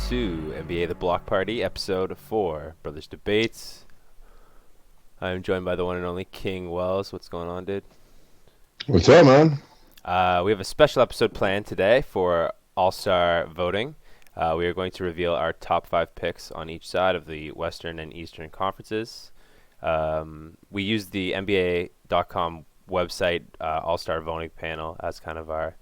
to NBA The Block Party, Episode 4, Brothers Debates. I'm joined by the one and only King Wells. What's going on, dude? What's up, man? We have a special episode planned today for All-Star voting. We are going to reveal our top 5 picks on each side of the Western and Eastern conferences. We use the NBA.com website All-Star voting panel as kind of our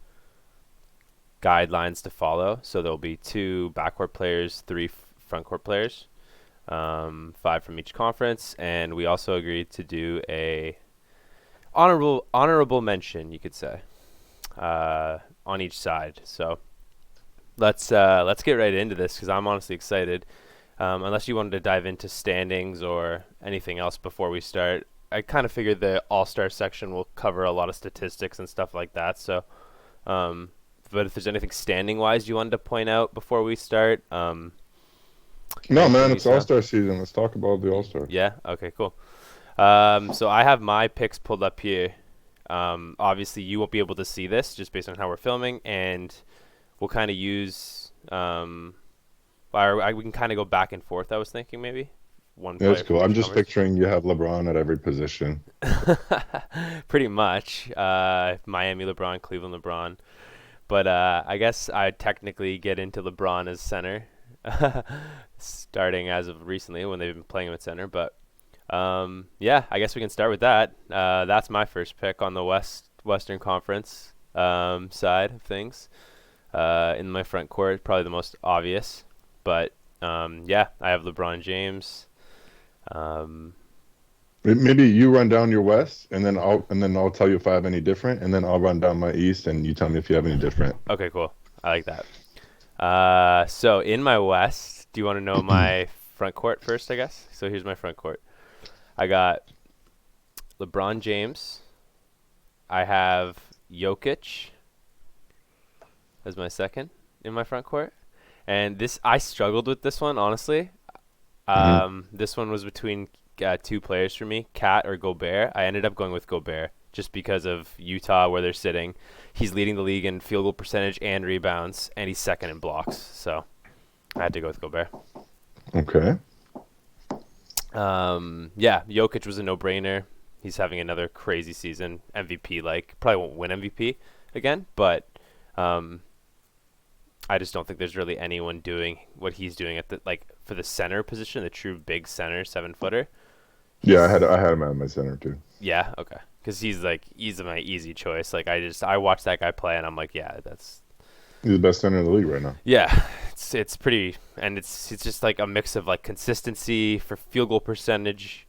guidelines to follow. So there'll be 2 backcourt players, 3 frontcourt players, 5 from each conference, and we also agreed to do a honorable mention, you could say, on each side. So let's get right into this because I'm honestly excited. Unless you wanted to dive into standings or anything else before we start, I kind of figured the All-Star section will cover a lot of statistics and stuff like that. So, but if there's anything standing-wise you wanted to point out before we start, No, man, it's All-Star season. Let's talk about the All-Star. Yeah. Okay. Cool. So I have my picks pulled up here. Obviously, you won't be able to see this just based on how we're filming, and we'll kind of use. We can kind of go back and forth. I was thinking maybe one. Yeah, that's cool. I'm just picturing you have LeBron at every position. Pretty much. Miami LeBron, Cleveland LeBron. But I guess I'd technically get into LeBron as center, starting as of recently when they've been playing him at center. But yeah, I guess we can start with that. That's my first pick on the Western Conference side of things. In my front court, probably the most obvious. But yeah, I have LeBron James. Maybe you run down your West, and then I'll tell you if I have any different, and then I'll run down my East, and you tell me if you have any different. Okay, cool. I like that. So in my West, do you want to know my front court first, I guess? So here's my front court. I got LeBron James. I have Jokic as my second in my front court. And I struggled with this one, honestly. This one was between 2 players for me, Cat or Gobert. I ended up going with Gobert just because of Utah, where they're sitting. He's leading the league in field goal percentage and rebounds, and he's second in blocks. So I had to go with Gobert. Okay. Yeah, Jokic was a no-brainer. He's having another crazy season, MVP-like. Probably won't win MVP again, but I just don't think there's really anyone doing what he's doing at the for the center position, the true big center 7-footer. Yeah, I had him at my center too. Yeah, okay. Because he's my easy choice. I watch that guy play and I'm like, yeah, he's the best center in the league right now. Yeah, it's pretty, and it's just like a mix of like consistency for field goal percentage.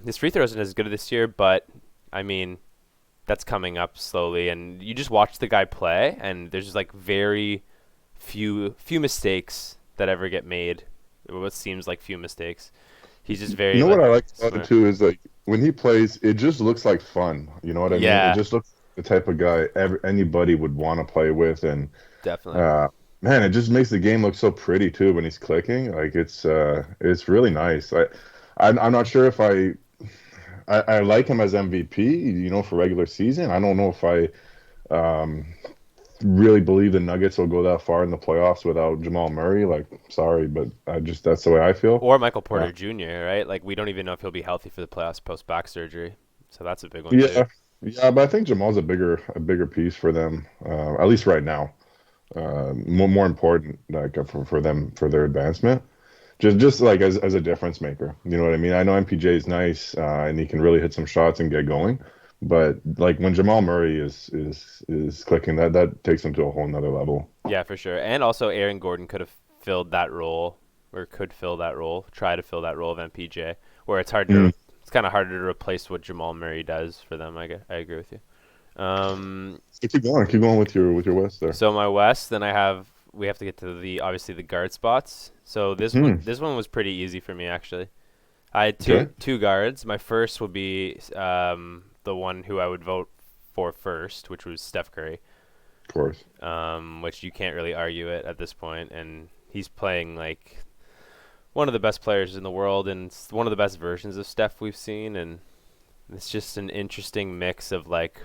His free throws isn't as good this year, but I mean, that's coming up slowly. And you just watch the guy play, and there's just like very few mistakes that ever get made. What seems like few mistakes. He's just very. You know what I like about smart. it too is like when he plays, it just looks like fun. You know what I mean? It just looks like the type of guy anybody would want to play with, and Definitely. man, it just makes the game look so pretty too when he's clicking. Like it's really nice. I'm not sure if I like him as MVP. You know, for regular season, I don't know if I really believe the Nuggets will go that far in the playoffs without Jamal Murray. Like, sorry, but that's the way I feel. Or Michael Porter Jr., right? Like, we don't even know if he'll be healthy for the playoffs post back surgery. So that's a big one. Yeah, too. yeah, but I think Jamal's a bigger piece for them, at least right now. More important, like for them for their advancement. Just like as a difference maker. You know what I mean? I know MPJ is nice, and he can really hit some shots and get going. But like when Jamal Murray is clicking, that takes him to a whole nother level. Yeah, for sure. And also Aaron Gordon could have filled that role, or could fill that role, try to fill that role of MPJ, where it's hard to it's kind of harder to replace what Jamal Murray does for them. I agree with you. So keep going with your West there. So my West, then we have to get to obviously the guard spots. So this one was pretty easy for me actually. I had two guards. My first would be the one who I would vote for first, which was Steph Curry. Of course. Which you can't really argue it at this point, and he's playing like one of the best players in the world, and one of the best versions of Steph we've seen, and it's just an interesting mix of like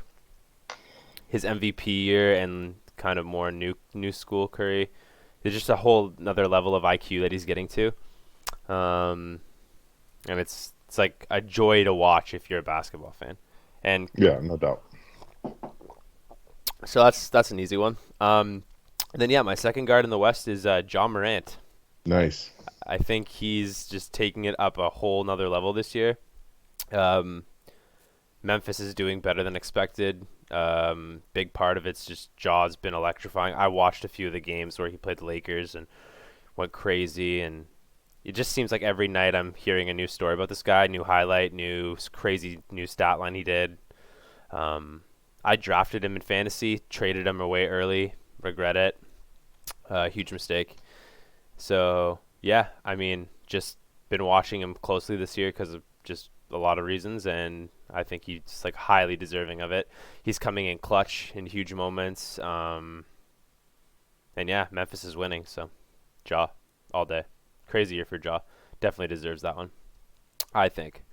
his MVP year and kind of more new school Curry. there's just a whole another level of IQ that he's getting to. Um, and it's like a joy to watch if you're a basketball fan. And Yeah, no doubt. so that's an easy one. And then yeah, my second guard in the West is John Morant. Nice. I think he's just taking it up a whole nother level this year. Um, Memphis is doing better than expected. Big part of it's just Jaw's been electrifying. I watched a few of the games where he played the Lakers and went crazy, and it just seems like every night I'm hearing a new story about this guy, new highlight, new crazy new stat line he did. I drafted him in fantasy, traded him away early, regret it. Huge mistake. So yeah, I mean, just been watching him closely this year because of just a lot of reasons, and I think he's like highly deserving of it. He's coming in clutch in huge moments, and yeah, Memphis is winning. So Jaw all day, crazy year for Jaw. Definitely deserves that one, I think.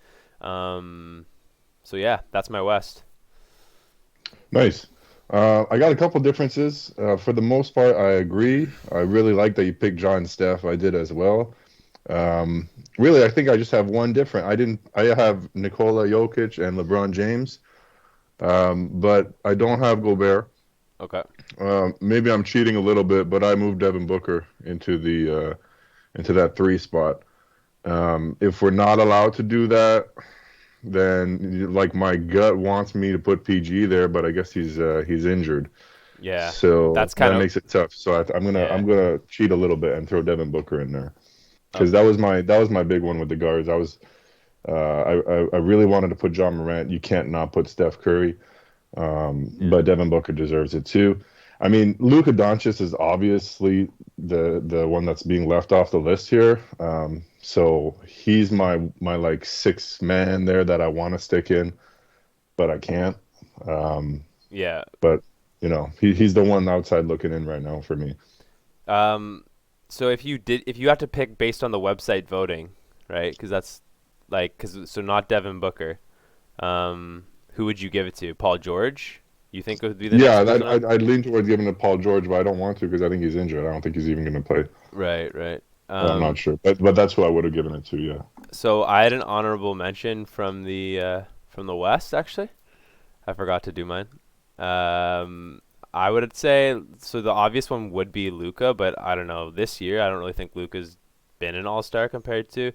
So yeah, that's my West. Nice. I got a couple differences. For the most part, I agree. I really like that you picked John Steph. I did as well. Really, I think I just have one different. I didn't. I have Nikola Jokic and LeBron James, but I don't have Gobert. Okay. Maybe I'm cheating a little bit, but I moved Devin Booker into that three spot. If we're not allowed to do that, then like my gut wants me to put PG there, but I guess he's injured, Yeah, so that's kind that of makes it tough. So yeah. I'm gonna cheat a little bit and throw Devin Booker in there because Okay. that was my big one with the guards. I really wanted to put John Morant. You can't not put Steph Curry, Yeah. but Devin Booker deserves it too. I mean, Luka Doncic is obviously the one that's being left off the list here. So he's my like sixth man there that I want to stick in, but I can't. Um, Yeah. but he's the one outside looking in right now for me. Um, so if you had to pick based on the website voting, right? Because that's like, so not Devin Booker. Who would you give it to? Paul George? You think would be the Yeah, next person up? I'd lean towards giving it to Paul George, but I don't want to because I think he's injured. I don't think he's even going to play. Right, right. I'm not sure, but that's who I would have given it to. Yeah. So I had an honorable mention from the West actually. I forgot to do mine. I would say so. The obvious one would be Luca, but I don't know. This year, I don't really think Luca's been an All Star compared to.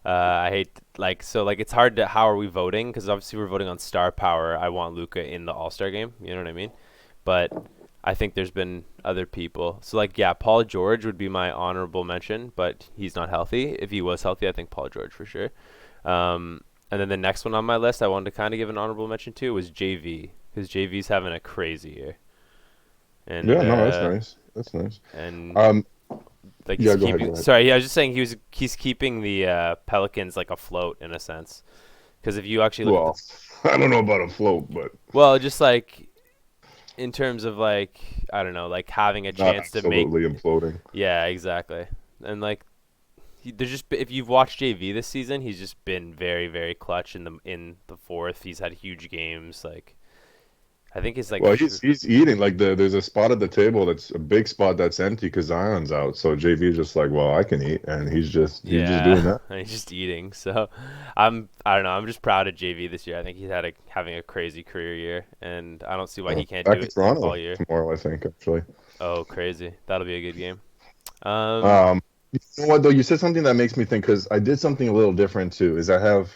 I hate it's hard to how are we voting because obviously we're voting on star power. I want Luca in the All Star game. You know what I mean? But I think there's been other people. So like yeah, Paul George would be my honorable mention, but he's not healthy. If he was healthy, I think Paul George for sure. And then the next one on my list I wanted to kind of give an honorable mention to was JV because JV's having a crazy year. And Yeah, no, that's nice. That's nice. and Um, like he's yeah, go ahead, keeping go ahead. sorry, yeah, I was just saying he's keeping the Pelicans like afloat in a sense. Because if you actually look at the Well, I don't know about a float, but well, just like in terms of like I don't know, like having a not chance to make absolutely imploding. yeah, exactly. And like there's just if you've watched JV this season, he's just been very very clutch in the fourth. He's had huge games. Like I think he's like Well, he's eating like there's a spot at the table that's a big spot that's empty because Zion's out. So JV's just like, well, I can eat, and he's just doing yeah, that. and he's just eating. So I don't know. I'm just proud of JV this year. I think he's having a crazy career year, and I don't see why he can't do Back in it Toronto all year. tomorrow, I think actually. Oh, crazy! That'll be a good game. Um, Um, you know what though? You said something that makes me think because I did something a little different too. Is I have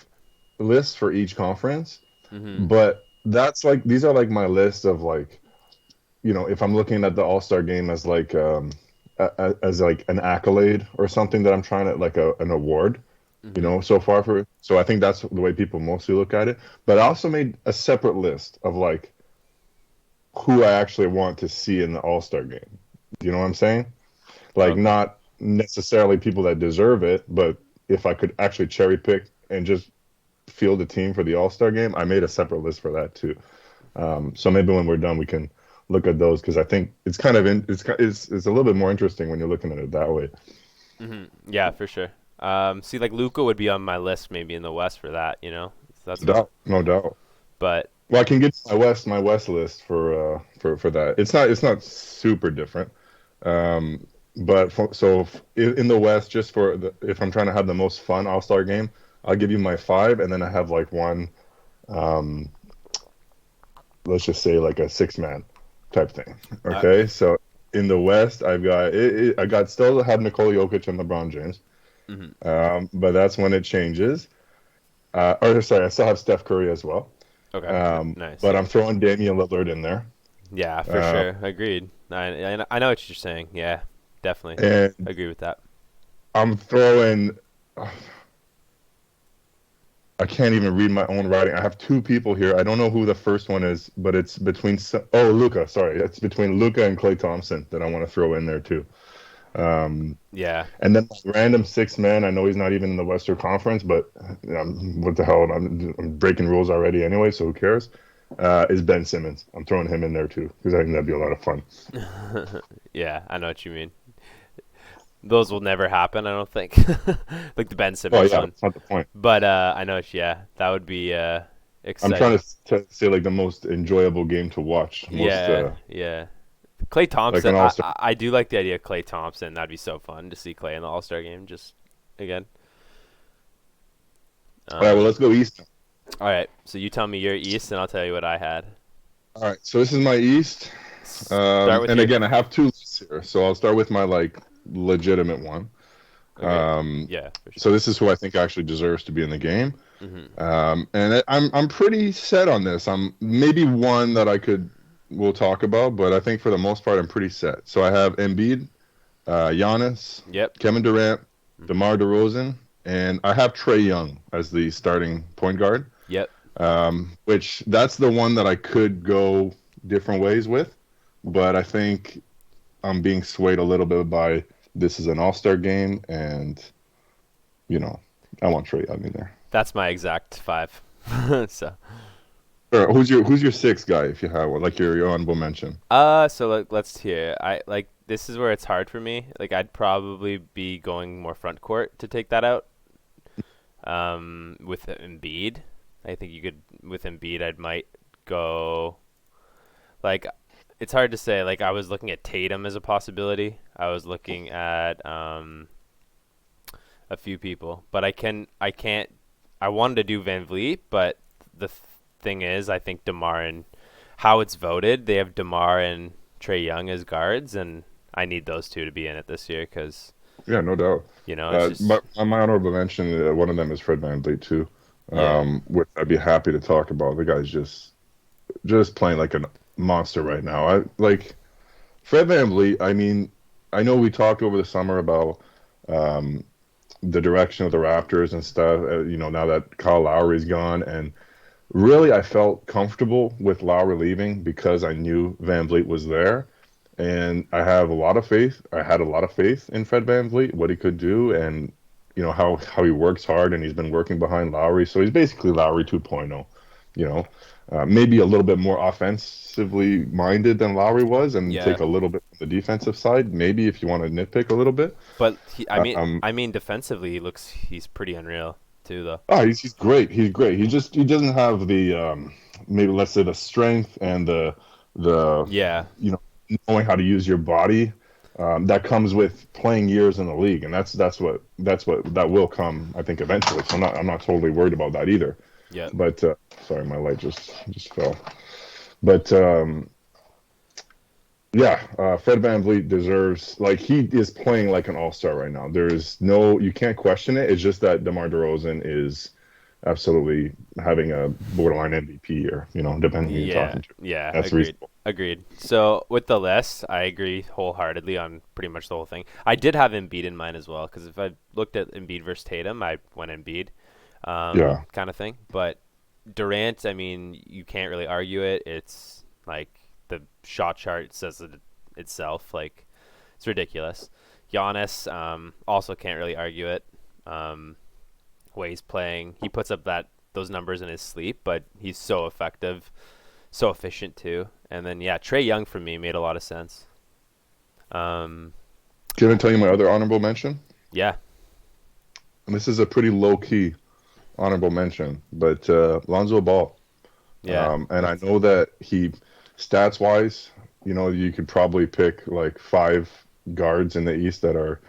lists for each conference, mhm. but that's like these are like my list of like if I'm looking at the All Star game as like as like an accolade or something that I'm trying to like an award, Mhm. so far so I think that's the way people mostly look at it. But I also made a separate list of like who I actually want to see in the All Star game. Do you know what I'm saying? Like Okay. not necessarily people that deserve it, but if I could actually cherry pick and just field a team for the All Star game, I made a separate list for that too. So maybe when we're done, we can look at those because I think it's kind of it's a little bit more interesting when you're looking at it that way. Yeah, for sure. See, like Luca would be on my list maybe in the West for that. That's No what. doubt, no doubt. But Well, I can get my West list for that. It's not super different. But in the West, just if I'm trying to have the most fun All-Star game, I'll give you my five, and then I have like one, um, let's just say like a six-man type thing. Okay. Okay, so in the West, I got still have Nikola Jokic and LeBron James, Hmm. but that's when it changes. Or sorry, I still have Steph Curry as well. Okay. Nice. But I'm throwing Damian Lillard in there. Yeah, for Uh, sure. Agreed. I know what you're saying. Yeah, definitely. and Agree with that. I'm throwing. I can't even read my own writing. I have two people here. I don't know who the first one is, but it's between. Luca. Sorry, it's between Luca and Klay Thompson that I want to throw in there too. Um, Yeah. and then my random six man. I know he's not even in the Western Conference, but what the hell? I'm breaking rules already anyway, so who cares? Is Ben Simmons. I'm throwing him in there too because I think that'd be a lot of fun. Yeah, I know what you mean. Those will never happen, I don't think. Like the Ben Well, Simmons yeah, one. that's not the point. But I know, yeah, that would be I'm trying exciting. to say like the most enjoyable game to watch, most Yeah, yeah. Clay like Thompson, an all-star. I do like the idea of Clay Thompson. That'd be so fun to see Clay in the All Star game. Just again. All right, well, Um, let's go East. all right, so you tell me your East, and I'll tell you what I had. All right, so this is my East. Start with And your. again, I have two lists here, so I'll start with my like legitimate one. Okay. Um, Yeah, for sure. so this is who I think actually deserves to be in the game. Hmm. I'm pretty set on this. I'm maybe one that we'll talk about, but I think for the most part I'm pretty set. So I have Embiid, Giannis, Yep. Kevin Durant, Hmm. DeMar DeRozan, and I have Trey Young as the starting point guard. Yep. Which that's the one that I could go different ways with, but I think I'm being swayed a little bit by this is an all-star game, and you know I want Trey Young in there. That's my exact five. So. Or who's your sixth guy if you have one, like your honorable mention? So let's hear. I like this is where it's hard for me. Like I'd probably be going more front court to take that out. With Embiid, I think you could with Embiid. I might go like it's hard to say. Like I was looking at Tatum as a possibility. I was looking at a few people, but I can't. I wanted to do Van Vliet, but the thing is, I think DeMar and how it's voted, they have DeMar and Trey Young as guards, and I need those two to be in it this year because Yeah, no doubt. it's just But my honorable mention, one of them is Fred VanVleet too, yeah, which I'd be happy to talk about. The guy's just playing like a monster right now. I like Fred VanVleet. I mean, I know we talked over the summer about um, the direction of the Raptors and stuff. Now that Kyle Lowry's gone, and really, I felt comfortable with Lowry leaving because I knew Van Vliet was there, and I have a lot of faith. I had a lot of faith in Fred Van Vliet, what he could do, and how he works hard, and he's been working behind Lowry, so he's basically Lowry 2.0. You know, maybe a little bit more offensively minded than Lowry was, and yeah. take a little bit from the defensive side. Maybe if you want to nitpick a little bit. But Um, I mean, defensively, he's pretty unreal too, though. he's great. He's great. He doesn't have the maybe let's say the strength and the Yeah, knowing how to use your body that comes with playing years in the league, and that's what that will come, I think, eventually. So I'm not totally worried about that either. yeah, But sorry, my light just fell. But yeah, Fred VanVleet deserves, like, he is playing like an all-star right now. You can't question it. It's just that DeMar DeRozan is absolutely having a borderline MVP year, depending who you're yeah, talking to. yeah. That's Agreed, reasonable. agreed. So with the list, I agree wholeheartedly on pretty much the whole thing. I did have Embiid in mind as well because if I looked at Embiid versus Tatum, I went Embiid, Yeah. kind of thing. But Durant, I mean, you can't really argue it. It's like the shot chart says it itself. Like it's ridiculous. Giannis, also can't really argue it. Um, way he's playing, he puts up those numbers in his sleep, but he's so effective, so efficient too. And then yeah, Trey Young for me made a lot of sense. Um, Can I tell you my other honorable mention? yeah, And this is a pretty low-key honorable mention, but Lonzo Ball. yeah, And I know that stats wise, you could probably pick like five guards in the East that are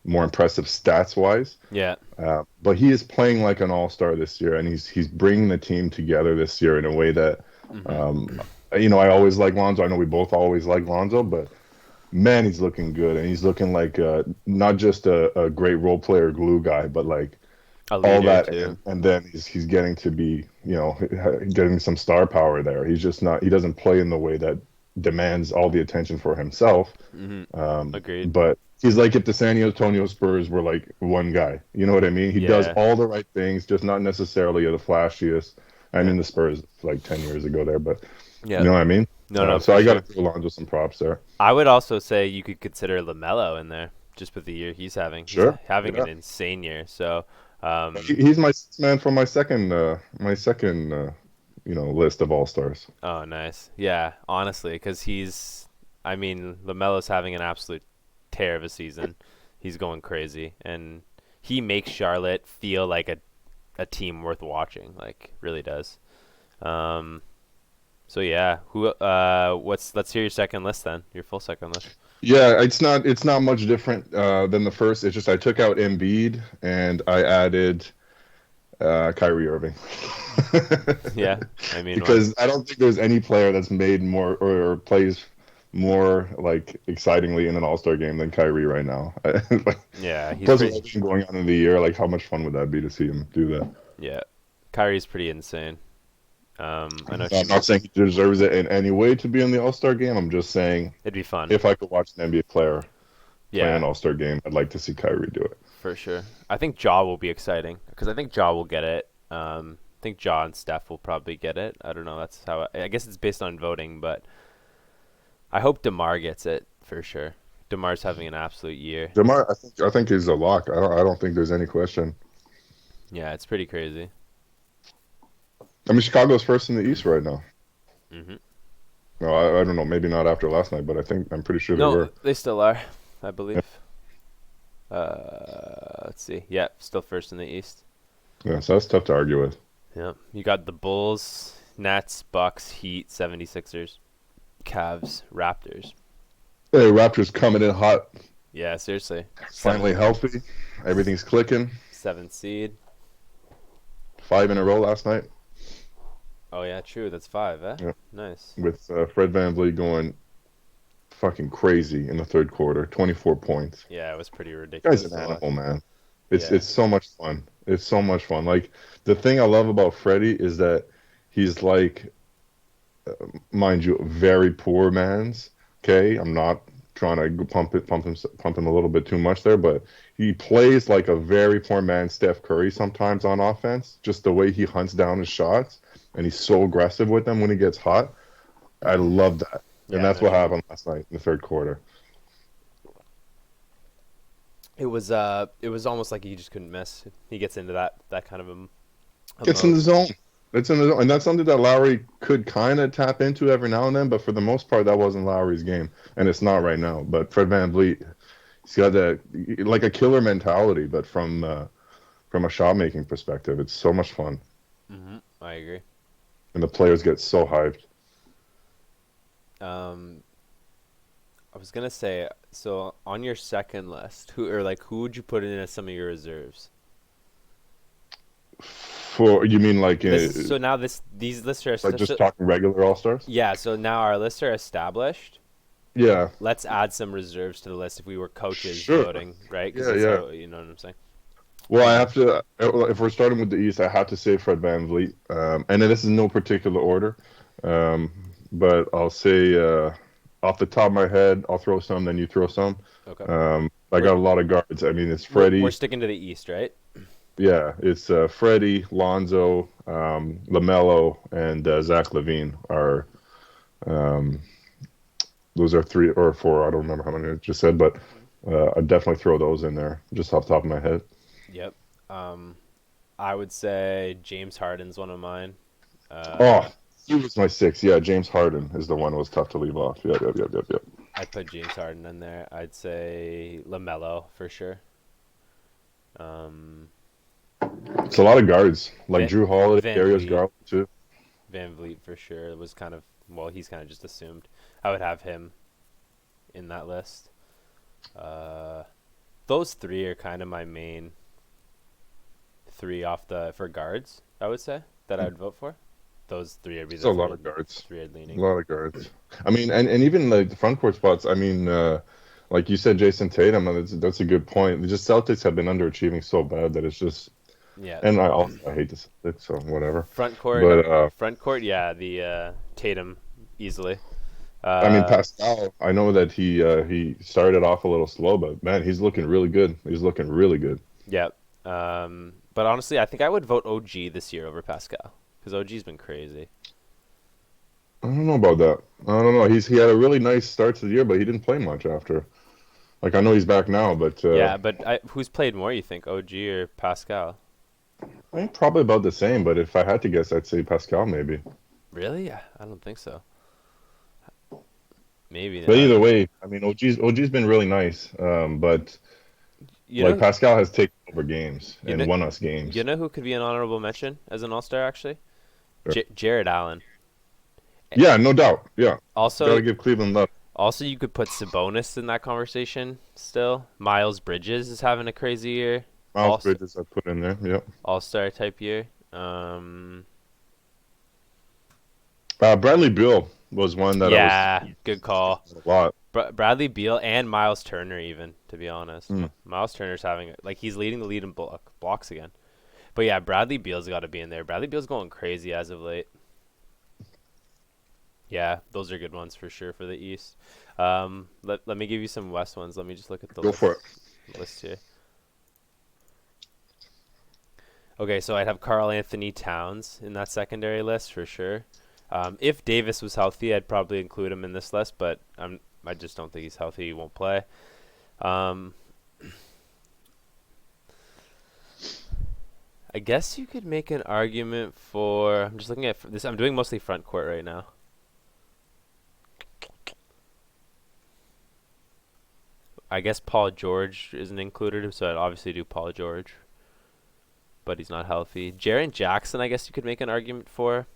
more impressive stats wise. Yeah. But he is playing like an all-star this year, and he's bringing the team together this year in a way that, Hmm. um, I always like Lonzo. I know we both always like Lonzo, but man, he's looking good, and he's looking like not just a great role player glue guy, but like A all leader that, too. and then he's getting to be, getting some star power there. He's just not. He doesn't play in the way that demands all the attention for himself. Hmm. Um, Agreed. but he's like if the San Antonio Spurs were like one guy. You know what I mean? He does Yeah. all the right things, just not necessarily the flashiest. I Yeah. mean, the Spurs like 10 years ago there, but you Yeah. know what I mean? No, no, So for I got to sure. throw Lonzo some props there. I would also say you could consider LaMelo in there, just with the year he's having. He's Sure. having Yeah. an insane year. So, He's my sixth man for my second list of all stars. oh, nice. Yeah, honestly, because I mean, LaMelo's having an absolute tear of a season. He's going crazy, and he makes Charlotte feel like a team worth watching. Like, really does. Um, so yeah, let's hear your second list then. Your full second list. Yeah, it's not much different than the first. It's just I took out Embiid and I added Kyrie Irving. Yeah, I mean, why? Because I don't think there's any player that's made more or plays more like excitingly in an All-Star game than Kyrie right now. Like, Yeah, he's plus with pretty. everything going on in the year, like how much fun would that be to see him do that? Yeah, Kyrie's pretty insane. I know I'm not saying he deserves it in any way to be in the All-Star game. I'm just saying it'd be fun. if I could watch an NBA player play an Yeah, All-Star game, I'd like to see Kyrie do it. for sure. I think Ja will be exciting because I think Ja will get it. I think Ja and Steph will probably get it. I don't know. That's how I guess it's based on voting, but I hope DeMar gets it for sure. DeMar's having an absolute year. DeMar, I think he's a lock. I don't think there's any question. Yeah, it's pretty crazy. I mean, Chicago's first in the East right now. Hmm. No, I don't know. Maybe not after last night, but I'm pretty sure they No, were. they still are, I Yeah, believe. Let's see. Yeah, still first in the East. yeah, so that's tough to argue with. Yeah, you got the Bulls, Nets, Bucks, Heat, 76ers, Cavs, Raptors. Hey, Raptors coming in hot, Yeah, seriously. finally healthy. Everything's clicking. Seventh seed. 5 in a row last night. Oh yeah, true. That's five, eh? Yeah, Nice. with Fred VanVleet going fucking crazy in the third quarter. 24 points. Yeah, it was pretty Guy's ridiculous an to watch. animal, man. It's Yeah. it's so much fun. It's so much fun. Like the thing I love about Freddie is that he's like, mind you, very poor man's. Okay, I'm not trying to pump him a little bit too much there, but he plays like a very poor man's Steph Curry sometimes on offense. Just the way he hunts down his shots, and he's so aggressive with them when he gets hot. I love that, and Yeah, that's no what shit. happened last night in the third quarter. It was almost like he just couldn't miss. He gets into that kind of a Gets in mode. the zone. It's in the zone, and that's something that Lowry could kind of tap into every now and then. But for the most part, that wasn't Lowry's game, and it's not right now. But Fred VanVleet, he's got that like a killer mentality, but from a shot making perspective, it's so much fun, I agree. and the players get so hyped. Um, I was gonna say, so on your second list, who would you put in as some of your reserves? For you mean So now these lists are like just talking regular All Stars? yeah. So now our lists are established. Yeah, Let's add some reserves to the list if we were coaches sure. voting, right? Because Yeah, that's yeah. how you know what I'm saying. Well, I Uh, have to. If we're starting with the East, I have to say Fred VanVleet. And then this is no particular order, um, but I'll say off the top of my head, I'll throw some, then you throw some. okay. I We're, got a lot of guards. I mean, it's we're Freddie. sticking to the East, right? Yeah, it's Freddie, Lonzo, LaMelo, and Zach LaVine are. Um, those are three or four. I don't remember how many I just said, but I'd definitely throw those in there just off the top of my head. Yep. Um, I would say James Harden's one of mine. Uh, Oh, he was my six. Yeah, James Harden is the one that was tough to leave off. Yep, yep, yep, yep, yep. I'd put James Harden in there. I'd say LaMelo for sure. Um, It's a lot of guards like Van, Drew Holiday, Van Darius Vliet, Garland too. Van Vliet for sure. It was kind of he's kind of just assumed. I would have him in that list. Uh, those three are kind of my main three for guards, I would say, that I would vote for. Those three would be the Still a lot of guards. three I'd A leaning. lot of guards. I mean, and even like the front court spots. I mean, like you said, Jason Tatum. That's a good point. Just Celtics have been underachieving so bad that it's just. Yeah, And I hate the Celtics, so whatever. front court, But yeah, the Tatum easily. I mean, Uh, Pascal. I know that he started off a little slow, but man, he's looking really good. He's looking really good. yeah. But honestly, I think I would vote OG this year over Pascal because OG's been crazy. I don't know about that. I don't know. He had a really nice start to the year, but he didn't play much after. Like I know he's back now, but Yeah, but who's played more? You think OG or Pascal? I think probably about the same. But if I had to guess, I'd say Pascal maybe. Really? Yeah, I don't think so. Maybe But not. either way, I mean, OG's been really nice. But You like know, Pascal has taken over games you and know, won us you games. know who could be an honorable mention as an All-Star actually? Sure. Jared Allen. Yeah, no doubt. Yeah, Also, gotta give Cleveland love. you could put Sabonis in that conversation still. Miles Bridges is having a crazy year. Miles Bridges I put in there. Yep. All-Star type year. Um, Bradley Beal was one that I was yeah, good call. a lot. Bradley Beal and Miles Turner even, to be honest. Mm. Miles Turner's having he's leading the lead in blocks again. But yeah, Bradley Beal's got to be in there. Bradley Beal's going crazy as of late. Yeah, those are good ones for sure for the East. Let me give you some West ones. Let me just look at the Go for it. list here. Okay, so I'd have Karl Anthony Towns in that secondary list for sure. If Davis was healthy, I'd probably include him in this list, but I just don't think he's healthy. He won't play. I guess you could make an argument for. I'm just looking at this. I'm doing mostly front court right now. I guess Paul George isn't included, so I'd obviously do Paul George, but he's not healthy. Jaren Jackson, I guess you could make an argument for.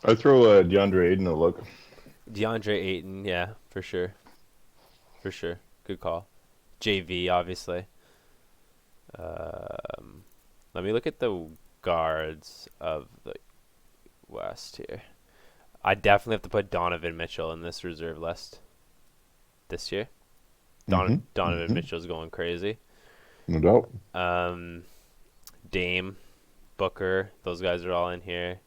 I'd throw DeAndre Ayton a look. DeAndre Ayton, yeah, for sure. For sure. Good call. JV, obviously. Let me look at the guards of the West here. I definitely have to put Donovan Mitchell in this reserve list this year. Donovan Mitchell's going crazy. No doubt. Dame, Booker, those guys are all in here.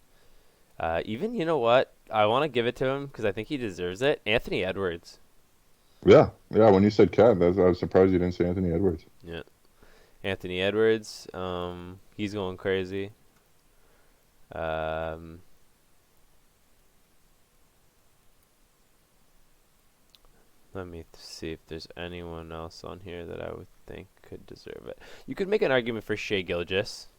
Even, you know what? I want to give it to him because I think he deserves it. Anthony Edwards. Yeah. When you said Cat, I was surprised you didn't say Anthony Edwards. Yeah. Anthony Edwards. He's going crazy. Let me see if there's anyone else on here that I would think could deserve it. You could make an argument for Shea Gilgeous.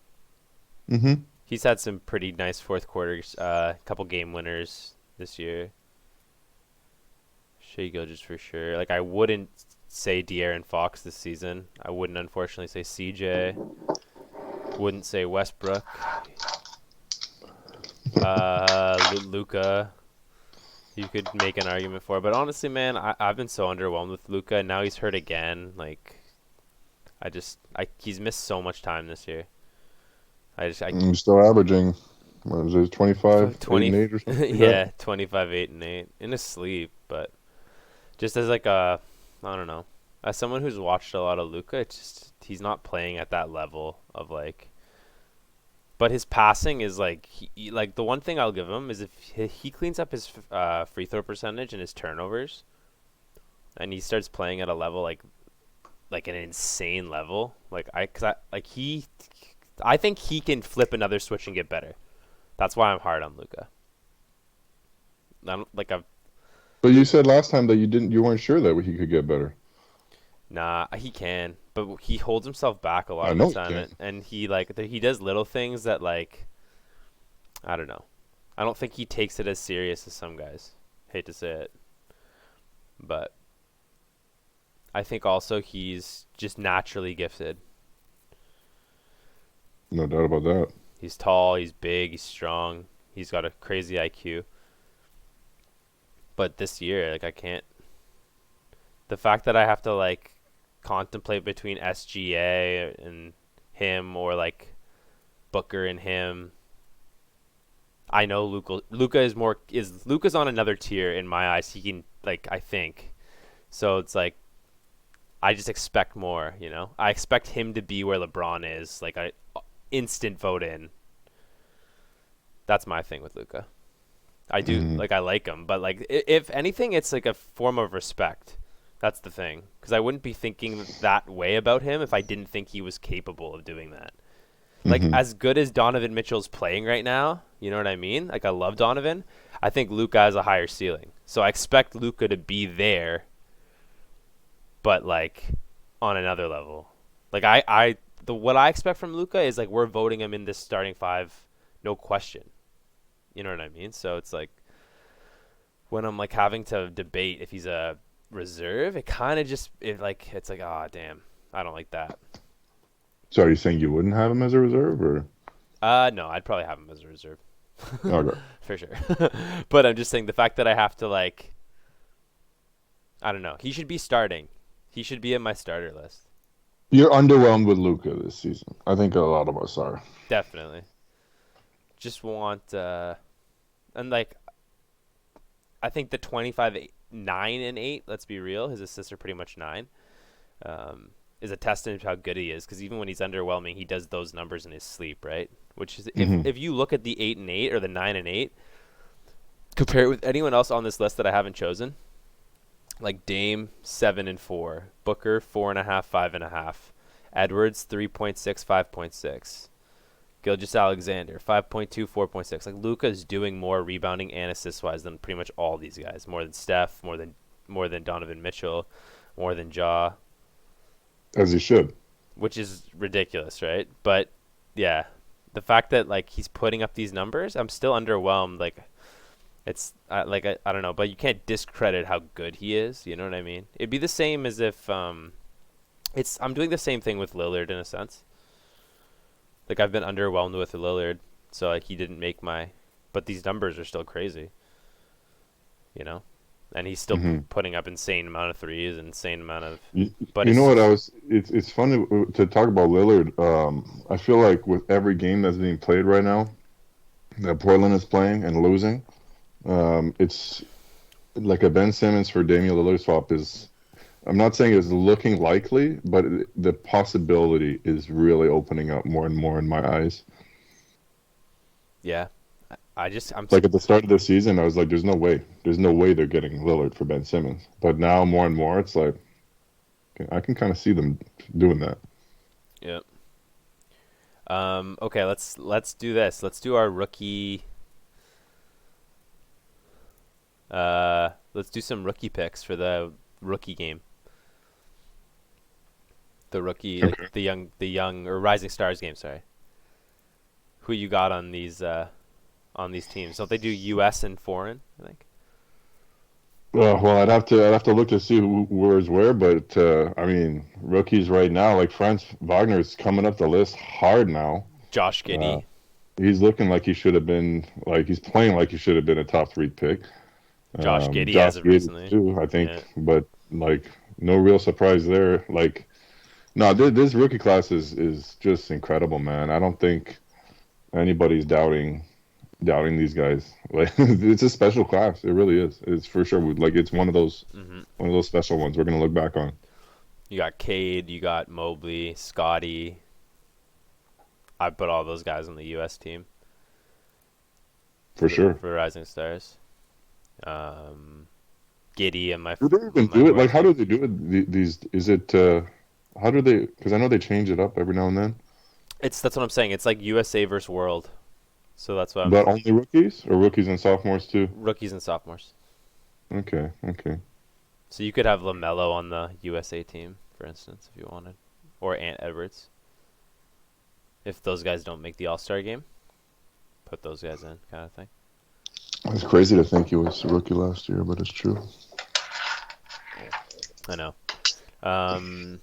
Mm-hmm. He's had some pretty nice fourth quarters, couple game winners this year. Shea Gilgeous for sure. Like I wouldn't say De'Aaron Fox this season. I wouldn't unfortunately say CJ. Wouldn't say Westbrook. Luka. You could make an argument for, but honestly, man, I've been so underwhelmed with Luka, and now he's hurt again. Like, he's missed so much time this year. He's still averaging, what is it, 25, 20, 8 and 8 or something like yeah, that? 25, 8, and 8 in his sleep. But just as like I don't know, as someone who's watched a lot of Luka, it's just he's not playing at that level of like. But his passing is like like the one thing I'll give him is if he cleans up his free throw percentage and his turnovers, and he starts playing at a level like an insane level. I think he can flip another switch and get better. That's why I'm hard on Luka. I don't like I've. But you said last time that you weren't sure that he could get better. Nah, he can, but he holds himself back a lot I of the know he time, can. and he does little things that like, I don't know. I don't think he takes it as serious as some guys. Hate to say it, but I think also he's just naturally gifted. No doubt about that. He's tall, he's big, he's strong, he's got a crazy IQ. But this year, like I can't. The fact that I have to like contemplate between SGA and him or like Booker and him. I know Luka is Luka's on another tier in my eyes. He can like I think. So it's like I just expect more, you know. I expect him to be where LeBron is, like I instant vote in. That's my thing with Luka. I do Mm-hmm. like I like him, but like if anything, it's like a form of respect. That's the thing, because I wouldn't be thinking that way about him if I didn't think he was capable of doing that. Like Mm-hmm. as good as Donovan Mitchell's playing right now, you know what I mean? Like I love Donovan. I think Luka has a higher ceiling, so I expect Luka to be there, but like on another level. Like what I expect from Luka is like we're voting him in this starting five, no question. You know what I mean? So it's like when I'm like having to debate if he's a reserve, it kind of just it's like ah damn, I don't like that. So are you saying you wouldn't have him as a reserve, or No, I'd probably have him as a reserve okay? for sure. But I'm just saying the fact that I have to like I don't know, he should be starting. He should be in my starter list. You're underwhelmed with Luca this season. I think a lot of us are. Definitely. Just want and like I think the 25 9 and 8, let's be real, his assists are pretty much 9. Is a testament to how good he is because even when he's underwhelming, he does those numbers in his sleep, right? Which is Hmm. if you look at the 8 and 8 or the 9 and 8, compare it with anyone else on this list that I haven't chosen, like Dame 7 and 4, Booker 4.5, 5.5, Edwards 3.6, 5.6, Gilgeous Alexander 5.2, 4.6. Like Luka is doing more rebounding and assist wise than pretty much all these guys. More than Steph, more than Donovan Mitchell, more than Ja, As he should. which is ridiculous, right? But yeah, the fact that like he's putting up these numbers, I'm still underwhelmed. Like it's I don't know, but you can't discredit how good he is. You know what I mean? It'd be the same as if it's I'm doing the same thing with Lillard in a sense. Like I've been underwhelmed with Lillard, so like he didn't make my, but these numbers are still crazy. You know, and he's still Hmm. putting up insane amount of threes, insane amount of, You, but you know what? it's It's funny to talk about Lillard. I feel like with every game that's being played right now that Portland is playing and losing, it's like a Ben Simmons for Damian Lillard swap is. I'm not saying it's looking likely, but the possibility is really opening up more and more in my eyes. yeah. I just I'm Like at the start of the season, I was like, there's no way they're getting Lillard for Ben Simmons. But now more and more, it's like I can kind of see them doing that. yeah. Okay, let's do this. Let's do our rookie. Let's do some rookie picks for the rookie game. The rookie, like Okay. the young or rising stars game. Sorry, who you got on these teams? Don't they do U.S. and foreign? I think. Well, I'd have to look to see where's where, but I mean, rookies right now, like Franz Wagner's coming up the list hard now. Josh Uh, Giddey, he's looking like he should have been, like he's playing like he should have been a top three pick. Josh Giddey Josh as of Giddey recently. too, I think, Yeah, but like no real surprise there. Like no, this rookie class is just incredible, man. I don't think anybody's doubting these guys. Like it's a special class. It really is. It's for sure. Like it's hmm one of those special ones we're gonna look back on You got Cade, you got Mobley, Scotty. I put all those guys on the U.S. team for sure. for Rising Stars. Um, Giddy and Do they even my do it? Like, fourth how team. do they do it? These is it? How do they? Because I know they change it up every now and then. That's what I'm saying. It's like USA versus World. So that's what I'm But only rookies or rookies and sophomores too. rookies and sophomores. Okay, okay. So you could have LaMelo on the USA team, for instance, if you wanted, or Ant Edwards. If those guys don't make the All Star game, put those guys in, kind of thing. It's crazy to think he was a rookie last year, but it's true. I know. Um,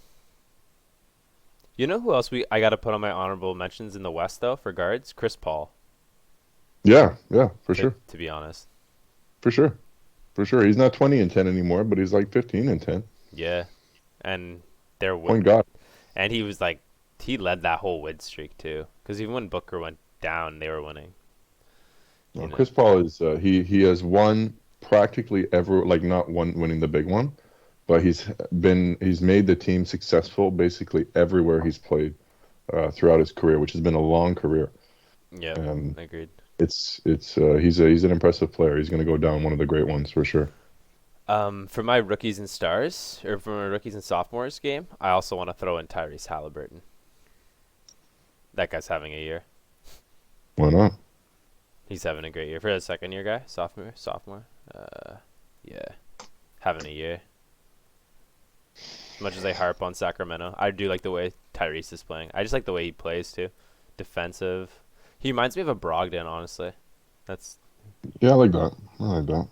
you know who else I got to put on my honorable mentions in the West though for guards? Chris Paul. Yeah, yeah, for To sure, to be honest, for sure. for sure. He's not 20 and 10 anymore, but he's like 15 and 10. Yeah, and they're Point God. and he was like he led that whole win streak too. Because even when Booker went down, they were winning. You No, know. Chris Paul is he has won practically ever, like not one winning the big one, but he's made the team successful basically everywhere he's played throughout his career, which has been a long career. Yep. And Agreed. he's an impressive player. He's going to go down one of the great ones for sure. For my rookies and stars, or for my rookies and sophomores game, I also want to throw in Tyrese Halliburton. That guy's having a year. Why not? He's having a great year for a second year guy, sophomore. Yeah, having a year. As much as I harp on Sacramento, I do like the way Tyrese is playing. I just like the way he plays too, defensive. He reminds me of a Brogdon, honestly. That's Yeah, I like that. I like that.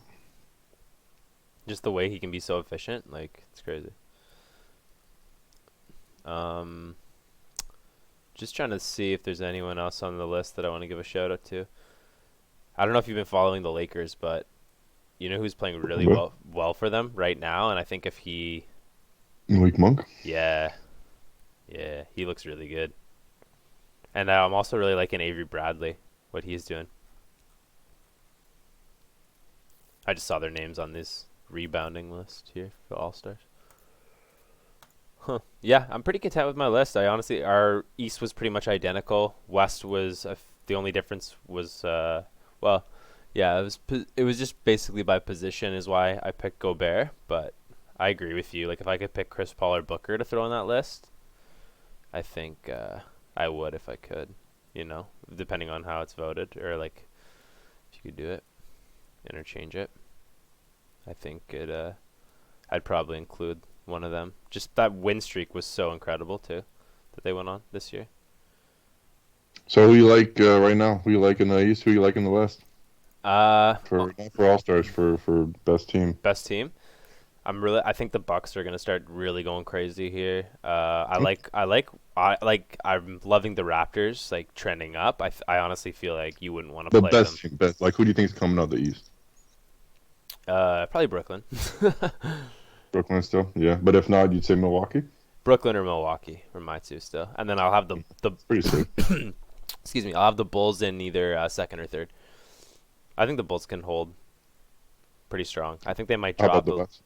just the way he can be so efficient. Like it's crazy. Um, just trying to see if there's anyone else on the list that I want to give a shout out to. I don't know if you've been following the Lakers, but you know who's playing really But well for them right now, and I think if he, Malik Monk. yeah, yeah, he looks really good. And I'm also really liking Avery Bradley, what he's doing. I just saw their names on this rebounding list here for All Stars. Huh. Yeah, I'm pretty content with my list. I honestly, our East was pretty much identical. West was the only difference was, well, yeah, it was just basically by position is why I picked Gobert. But I agree with you. Like if I could pick Chris Paul or Booker to throw on that list, I think I would if I could. You know, depending on how it's voted or like if you could do it, interchange it. I think I'd probably include one of them. Just that win streak was so incredible too that they went on this year. So who you like right now? Who you like in the East? Who you like in the West? Uh, For not for All Stars, for best team. best team. I think the Bucks are gonna start really going crazy here. I'm loving the Raptors like trending up. I honestly feel like you wouldn't want to The play them. best team, best. Like who do you think is coming out of the East? Probably Brooklyn. Brooklyn still, yeah. But if not, you'd say Milwaukee. Brooklyn or Milwaukee are my two still, and then I'll have the It's pretty safe. excuse me. I'll have the Bulls in either second or third. I think the Bulls can hold pretty strong. I think they might How about drop the a West?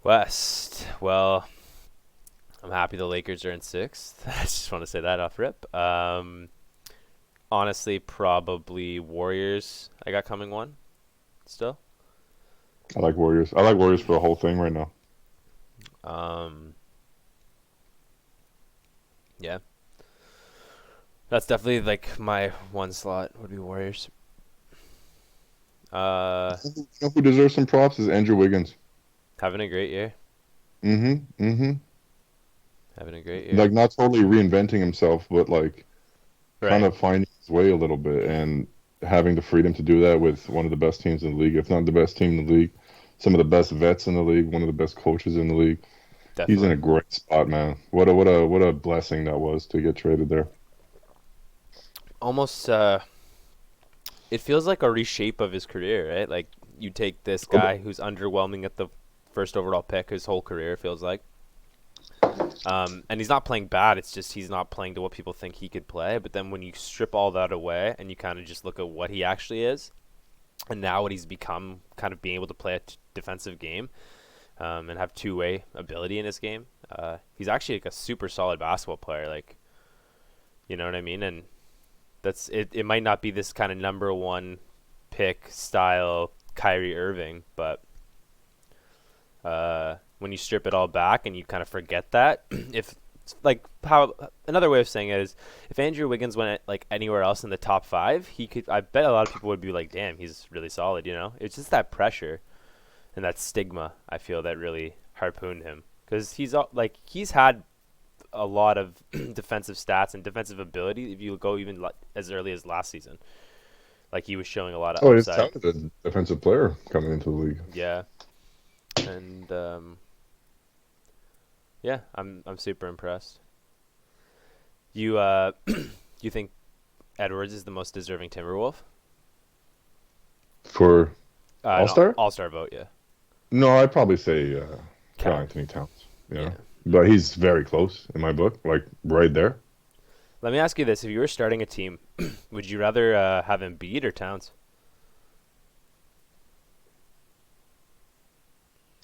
West. Well, I'm happy the Lakers are in sixth. I just want to say that off rip. Honestly, probably Warriors. I got coming one still. I like Warriors. I like Warriors for the whole thing right now. Um, yeah, that's definitely like my one slot would be Warriors. Uh, You know who deserves some props is Andrew Wiggins. having a great year. Mm-hmm. Mm-hmm. Having a great year. Like not totally reinventing himself, but like kind Right. of finding his way a little bit and having the freedom to do that with one of the best teams in the league, if not the best team in the league, some of the best vets in the league, one of the best coaches in the league. He's in Definitely. a great spot, man. What a blessing that was to get traded there. Almost. It feels like a reshape of his career, right? Like you take this Oh, but guy who's underwhelming at the first overall pick, his whole career feels like. And he's not playing bad. It's just he's not playing to what people think he could play. But then when you strip all that away and you kind of just look at what he actually is, and now what he's become, kind of being able to play a defensive game, and have two-way ability in his game, he's actually like a super solid basketball player. Like, you know what I mean? And that's it. It might not be this kind of number one pick style Kyrie Irving, but when you strip it all back and you kind of forget that, if like how another way of saying it is, if Andrew Wiggins went like anywhere else in the top five, he could. I bet a lot of people would be like, "Damn, he's really solid." You know, it's just that pressure and that stigma. I feel that really harpooned him because like he's had a lot of defensive stats and defensive ability. If you go even as early as last season, like he was showing a lot of oh, he's a upside. talented defensive player coming into the league. Yeah, and yeah, I'm super impressed. You you think Edwards is the most deserving Timberwolf? For An All-Star? all-star vote, yeah. No, I'd probably say Karl Cat. Anthony Towns. Yeah. Yeah, but he's very close in my book, like right there. Let me ask you this: if you were starting a team, would you rather have Embiid or Towns?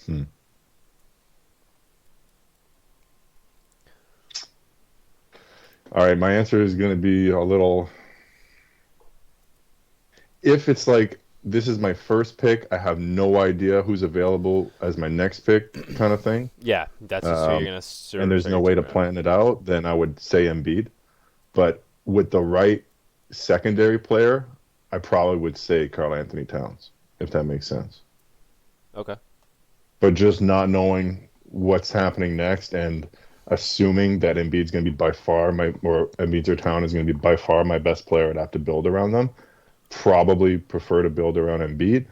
Hmm. All right, my answer is going to be a little. If it's like this is my first pick, I have no idea who's available as my next pick, kind of thing. Yeah, that's just who you're Um, gonna and start there's no your way team to around. plan it out, then I would say Embiid. But with the right secondary player, I probably would say Karl Anthony Towns, if that makes sense. Okay. But just not knowing what's happening next and assuming that Embiid's going to be by far or Embiid or Town is going to be by far my best player, I'd have to build around them. Probably prefer to build around Embiid.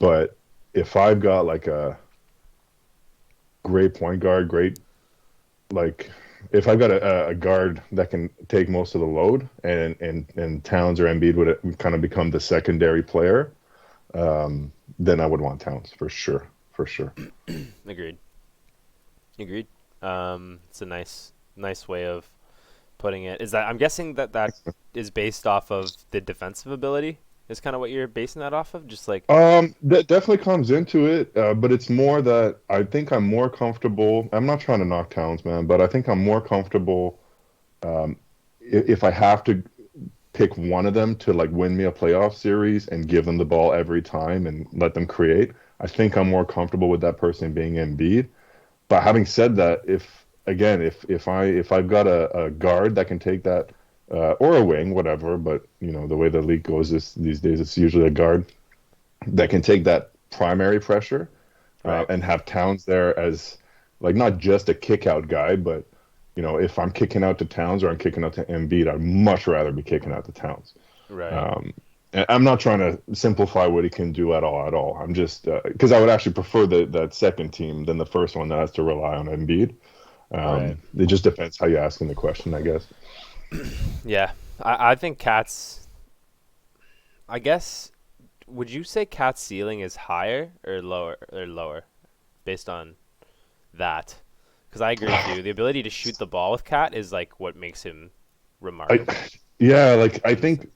But if I've got like a great point guard, like if I've got a guard that can take most of the load, and Towns or Embiid would kind of become the secondary player, then I would want Towns for sure, for sure. Agreed. Agreed. It's a nice way of putting it. Is that I'm guessing that is based off of the defensive ability. Is kind of what you're basing that off of, just like That definitely comes into it, but it's more that I think I'm more comfortable. I'm not trying to knock Towns, man, but I think I'm more comfortable um, if I have to pick one of them to like win me a playoff series and give them the ball every time and let them create. I think I'm more comfortable with that person being Embiid. But having said that, if again, if I've got a guard that can take that, or a wing, whatever, but the way the league goes these days, it's usually a guard that can take that primary pressure, right, and have Towns there as like not just a kick out guy, but if I'm kicking out to Towns or I'm kicking out to Embiid, I'd much rather be kicking out to Towns. right, Um, and I'm not trying to simplify what he can do at all. At all. I'm just because I would actually prefer that second team than the first one that has to rely on Embiid. right. It just depends how you're asking the question, I guess. Yeah, I think Cat's. I guess would you say Cat's ceiling is higher or lower, based on that? Because I agree with you. The ability to shoot the ball with Cat is like what makes him I remarkable. Yeah, like I think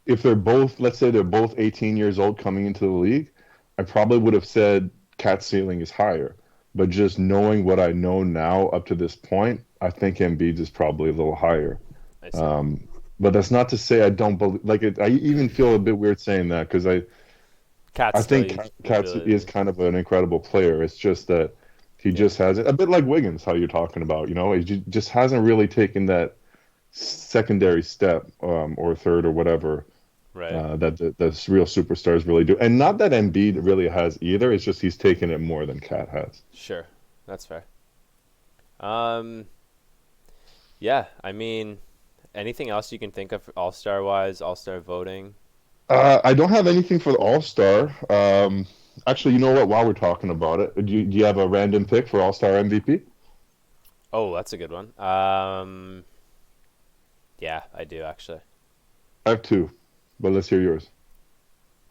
if they're both, let's say they're both 18 years old coming into the league, I probably would have said Cat's ceiling is higher. But just knowing what I know now up to this point, I think Embiid's is probably a little higher. I see. Um, but that's not to say I don't believe. Like I even feel a bit weird saying that because Cat's I still think the Cat's is ability. kind of an incredible player. It's just that he Yeah. just hasn't, a bit like Wiggins, how you're talking about. He just hasn't really taken that secondary step, or third or whatever, Right. that the real superstars really do. And not that Embiid really has either. It's just he's taken it more than Cat has. Sure. That's fair. Um. Yeah. I mean, anything else you can think of All Star wise, All Star voting? I don't have anything for the All Star. Actually, you know what? While we're talking about it, do you have a random pick for All Star MVP? Oh, that's a good one. Yeah, I do actually. I have two, but let's hear yours.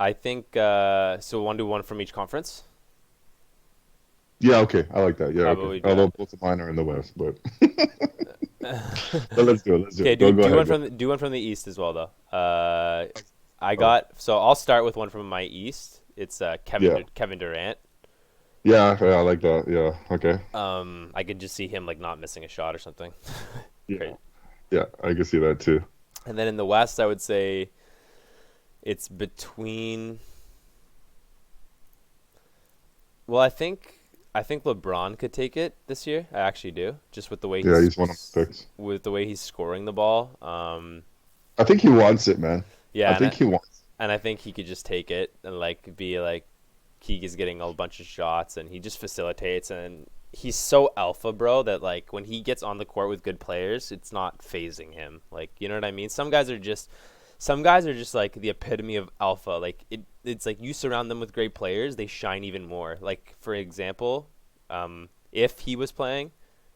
I think so. One to one from each conference. Yeah, okay, I like that. Yeah, How about okay. we do Although that? both of mine are in the West, but but let's do it. Let's do Okay, it. Go do one ahead. Go from do one from the East as well though. I ahead. got so I'll start with one from my East. It's Yeah, Kevin Durant. yeah, I like that. Yeah, okay. I could just see him like not missing a shot or something. Yeah, Great. yeah, I can see that too. And then in the West, I would say it's between. Well, I think LeBron could take it this year. I actually do, just with the way Yeah, he's one of my picks. he's scoring the ball. I think he wants it, man. I Yeah, think he wants. and I think he could just take it and like be like he is getting a bunch of shots and he just facilitates and he's so alpha, bro, that like when he gets on the court with good players, it's not phasing him. Like, you know what I mean? Some guys are just like the epitome of alpha. Like it's like you surround them with great players, they shine even more. Like for example, if he was playing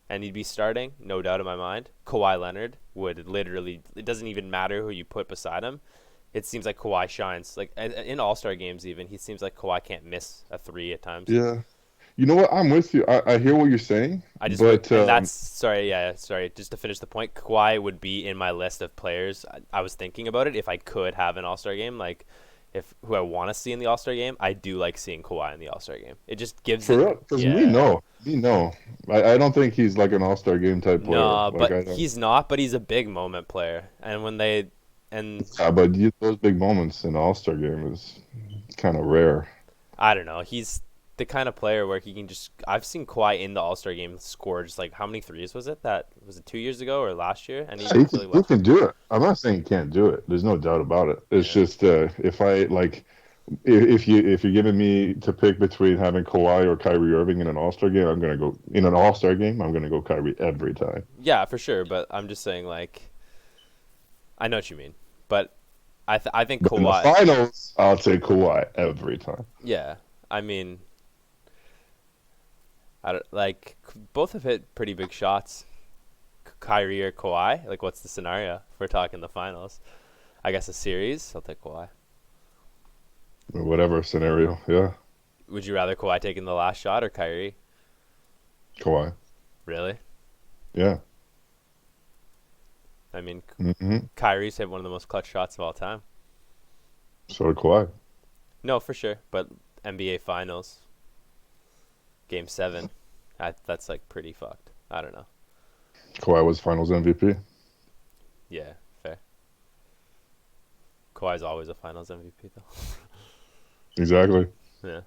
and he'd be starting, no doubt in my mind, Kawhi Leonard would literally. It doesn't even matter who you put beside him. it seems like Kawhi shines. Like in All-Star games, even he seems like Kawhi can't miss a three at times. Yeah. You know what? I'm with you. I hear what you're saying, I just would, but and that's sorry, yeah, sorry. Just to finish the point, Kawhi would be in my list of players. I was thinking about it if I could have an All-Star game, like if who I want to see in the All-Star game. I do like seeing Kawhi in the All-Star game. It just gives for it, real, because yeah. we know. I don't think he's like an All-Star game type player. No, Like but I don't. he's not. But he's a big moment player, and when they and Yeah, but those big moments in All-Star game is kind of rare. I don't know. He's the kind of player where he can just. I've seen Kawhi in the All Star game score just like how many threes was it? That was it 2 years ago or last year? And he Yeah, did really he well. can do it. I'm not saying he can't do it. There's no doubt about it. It's Yeah, just if I like if you're giving me to pick between having Kawhi or Kyrie Irving in an All-Star game, I'm gonna go in an All-Star game. I'm gonna go Kyrie every time. yeah, for sure. But I'm just saying, like, I know what you mean. But I think But in the Kawhi. finals, I'll take Kawhi every time. Yeah, I mean, I don't, like both have hit pretty big shots. Kyrie or Kawhi. Like, what's the scenario if we're talking the finals? I guess a series. I'll take Kawhi. Whatever scenario, yeah, Would you rather Kawhi taking the last shot or Kyrie? Kawhi, Really? yeah. I mean, hmm Kyrie's hit one of the most clutch shots of all time. So did Kawhi. No, for sure. But NBA Finals, Game 7, that's like pretty fucked. I don't know. Kawhi was Finals MVP. Yeah, fair. Kawhi's always a Finals MVP though. Exactly. Yeah.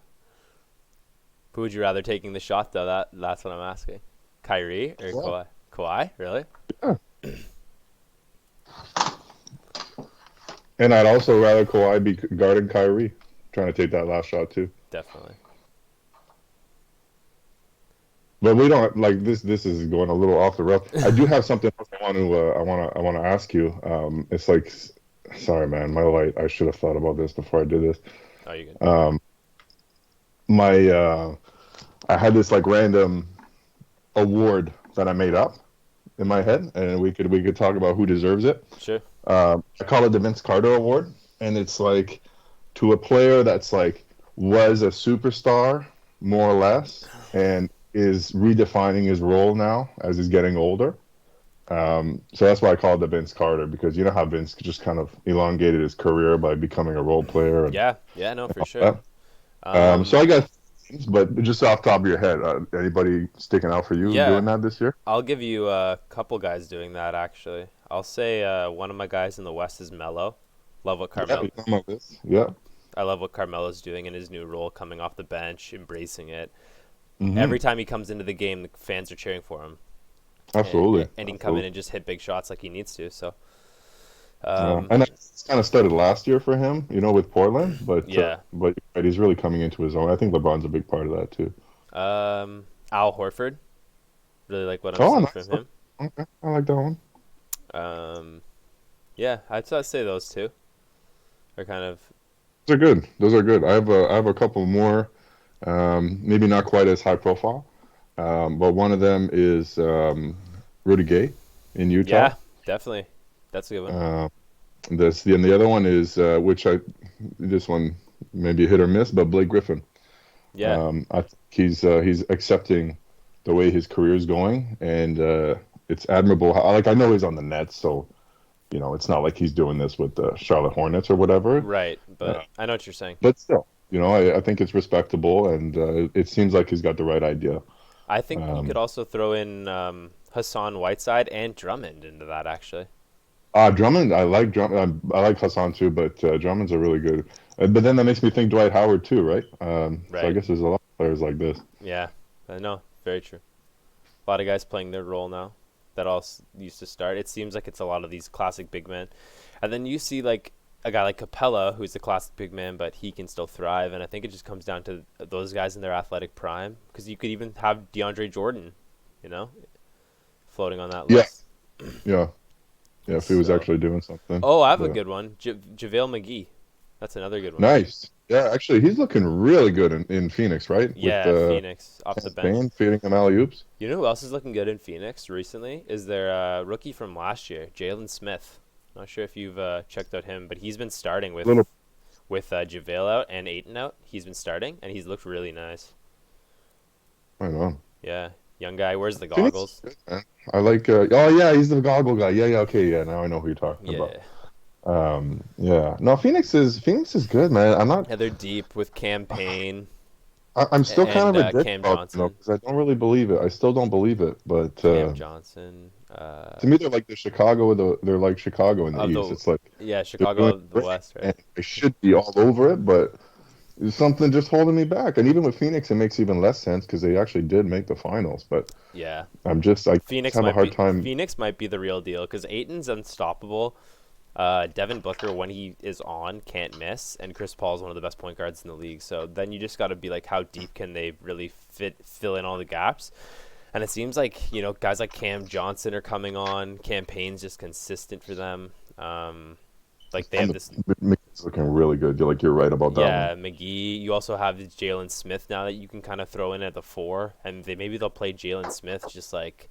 Who would you rather taking the shot though? That's what I'm asking. Kyrie or Kawhi. Kawhi? Kawhi, really? Yeah. And I'd also rather Kawhi be guarding Kyrie, trying to take that last shot too. Definitely. But we don't like this. This is going a little off the rails. I do have something else I want to ask you. It's like, sorry, man, my light. I should have thought about this before I did this. Oh, you good? Um, my I had this like random award that I made up in my head, and we could talk about who deserves it. Sure. I call it the Vince Carter Award, and it's like to a player that's like was a superstar more or less, and is redefining his role now as he's getting older. So that's why I call it the Vince Carter, because you know how Vince just kind of elongated his career by becoming a role player and Yeah. Yeah. No, for all sure. that. So I got, but just off the top of your head, anybody sticking out for you Yeah. doing that this year? I'll give you a couple guys doing that actually. I'll say one of my guys in the West is Melo. Love what Yeah, Carmelo. you talking about this? Yeah. I love what Carmelo's doing in his new role, coming off the bench, embracing it. hmm Every time he comes into the game, the fans are cheering for him. Absolutely. And he can come in and just hit big shots like he needs to. So, Yeah. And it's kind of started last year for him, with Portland, yeah. but he's really coming into his own. I think LeBron's a big part of that too. Al Horford. Really like what I'm Oh, seeing nice. from him. Okay, I like that one. Yeah, I'd say those two are kind of. Those are good. Those are good. I have a couple more, maybe not quite as high profile, but one of them is Rudy Gay in Utah. Yeah, definitely. That's a good one. And the other one is this one maybe hit or miss, but Blake Griffin. Yeah. I think he's accepting the way his career is going, and it's admirable. I know he's on the Nets, so it's not like he's doing this with the Charlotte Hornets or whatever. Right, but I know what you're saying. But still, I think it's respectable, and it seems like he's got the right idea. I think you could also throw in Hassan Whiteside and Drummond into that, actually. Drummond, I like Drummond. I like Hassan too, but Drummond's a really good. But then that makes me think Dwight Howard too, right? So I Right. guess there's a lot of players like this. Yeah, I know. Very true. A lot of guys playing their role now that all used to start. It seems like it's a lot of these classic big men. And then you see like a guy like Capella, who's a classic big man, but he can still thrive. And I think it just comes down to those guys in their athletic prime. Because you could even have DeAndre Jordan, floating on that Yeah. list. Yeah, yeah. If he was So- actually doing something. Oh, I have a Yeah. good one. JaVale McGee. That's another good one. Nice. Yeah, actually, he's looking really good in Phoenix, right? Yeah, With Phoenix off the bench. Spain feeding him alley oops. You know who else is looking good in Phoenix recently? Is their rookie from last year, Jalen Smith. Not sure if you've checked out him, but he's been starting Little, with JaVale out and Ayton out. He's been starting, and he's looked really nice. I know. Yeah, young guy. Wears the Phoenix is goggles. good, man. I like. Oh yeah, he's the goggle guy. Yeah, yeah. Okay, yeah. Now I know who you're talking about. Yeah. Yeah. No, Phoenix is good, man. I'm not. Yeah, they're deep with campaign I'm still kind and of a dick Cam about them, Johnson. because I don't really believe it. I still don't believe it. But Cam Johnson. to me, they're like Chicago in the Of East. the It's like yeah, they're doing Chicago, the great, West, and right? I should be all over it, but there's something just holding me back. And even with Phoenix, it makes even less sense because they actually did make the finals. But Yeah. I just have a hard time. Phoenix might be the real deal because Aiton's unstoppable. Devin Booker, when he is on, can't miss, and Chris Paul is one of the best point guards in the league. So then you just got to be like, how deep can they really fill in all the gaps? And it seems like guys like Cam Johnson are coming on. Campaign's just consistent for them. Like they have this. It's looking really good. You're right about that one. Yeah, McGee. You also have Jalen Smith now that you can kind of throw in at the 4, and maybe they'll play Jalen Smith just like.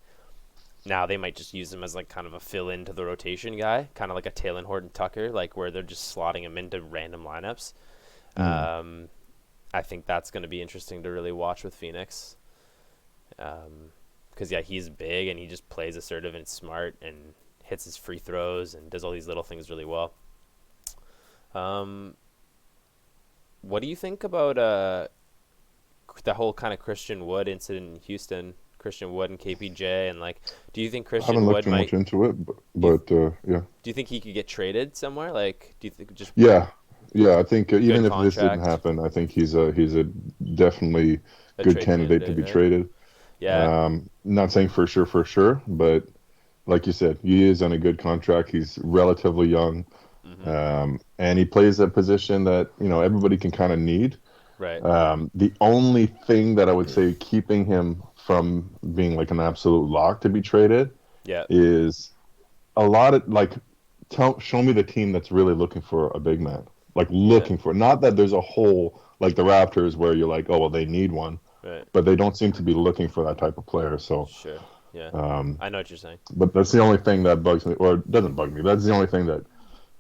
Now they might just use him as like kind of a fill into the rotation guy, kind of like a Taylor Horton Tucker, like where they're just slotting him into random lineups. I think that's going to be interesting to really watch with Phoenix. Because he's big and he just plays assertive and smart and hits his free throws and does all these little things really well. What do you think about the whole kind of Christian Wood incident in Houston? Christian Wood and KPJ, and like, do you think I Christian haven't looked Wood too might? much into it, but yeah. Do you think he could get traded somewhere? Like, do you think just Yeah, yeah. I think good even if this didn't contract, happen, I think he's a definitely a good trade candidate to candidate, be right? traded. Yeah. Not saying for sure, but like you said, he is on a good contract. He's relatively young, Mm-hmm. and he plays a position that everybody can kind of need. Right. The only thing that I would say keeping him from being like an absolute lock to be traded Yeah. is a lot of like show me the team that's really looking for a big man. Like Yeah. looking for, not that there's a hole like the Raptors where you're like, oh well, they need one, Right. but they don't seem to be looking for that type of player. So, Sure. Yeah. um, I know what you're saying. but that's the only thing that bugs me, or doesn't bug me. That's the only thing that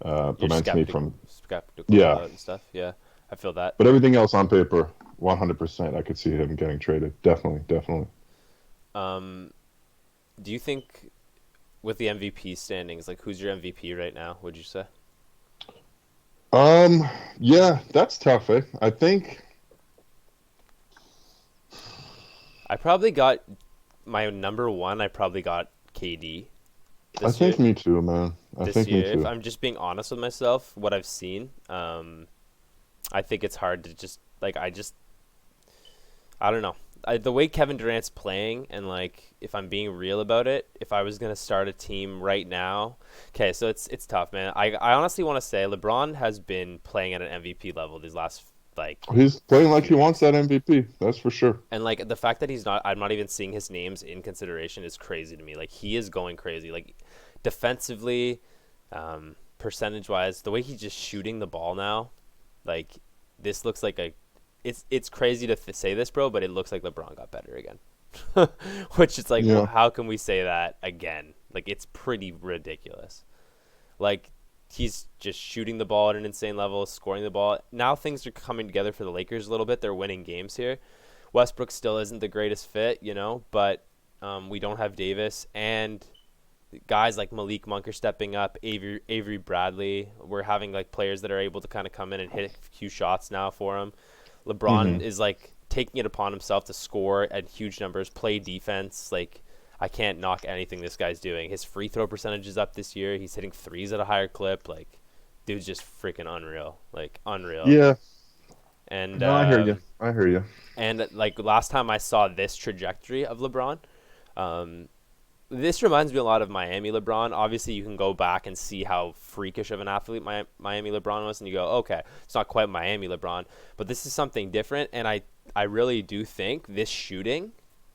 You're prevents me from, skeptical yeah. about and stuff. Yeah. I feel that. But everything else on paper, 100%, I could see him getting traded. Definitely, definitely. Do you think with the MVP standings, like who's your MVP right now? Would you say? Yeah, that's tough, eh? I think. I probably got my number one. I probably got KD I this year. think me too, man. I This think me year, if too. I'm just being honest with myself, what I've seen, I think it's hard to just like I don't know. The way Kevin Durant's playing, and like if I'm being real about it, if I was gonna start a team right now, okay, so it's tough, man. I honestly want to say LeBron has been playing at an MVP level these last like He's playing like few he wants weeks, that MVP. That's for sure. and like the fact that I'm not even seeing his names in consideration is crazy to me. Like he is going crazy, like defensively, percentage wise, the way he's just shooting the ball now, like this looks like a it's crazy to say this, bro, but it looks like LeBron got better again. Which is like, Yeah. how can we say that again? Like, it's pretty ridiculous. Like, he's just shooting the ball at an insane level, scoring the ball. Now things are coming together for the Lakers a little bit. They're winning games here. Westbrook still isn't the greatest fit, but we don't have Davis. And guys like Malik Monk are stepping up, Avery Bradley. We're having like players that are able to kind of come in and hit a few shots now for him. LeBron is like taking it upon himself to score at huge numbers, play defense. Like I can't knock anything this guy's doing. His free throw percentage is up this year. He's hitting threes at a higher clip. Like dude's just freaking unreal. Like unreal. Yeah. And No, I hear you. I hear you. and like last time I saw this trajectory of LeBron, this reminds me a lot of Miami LeBron. Obviously, you can go back and see how freakish of an athlete Miami LeBron was, and you go, okay, it's not quite Miami LeBron, but this is something different. And I really do think this shooting,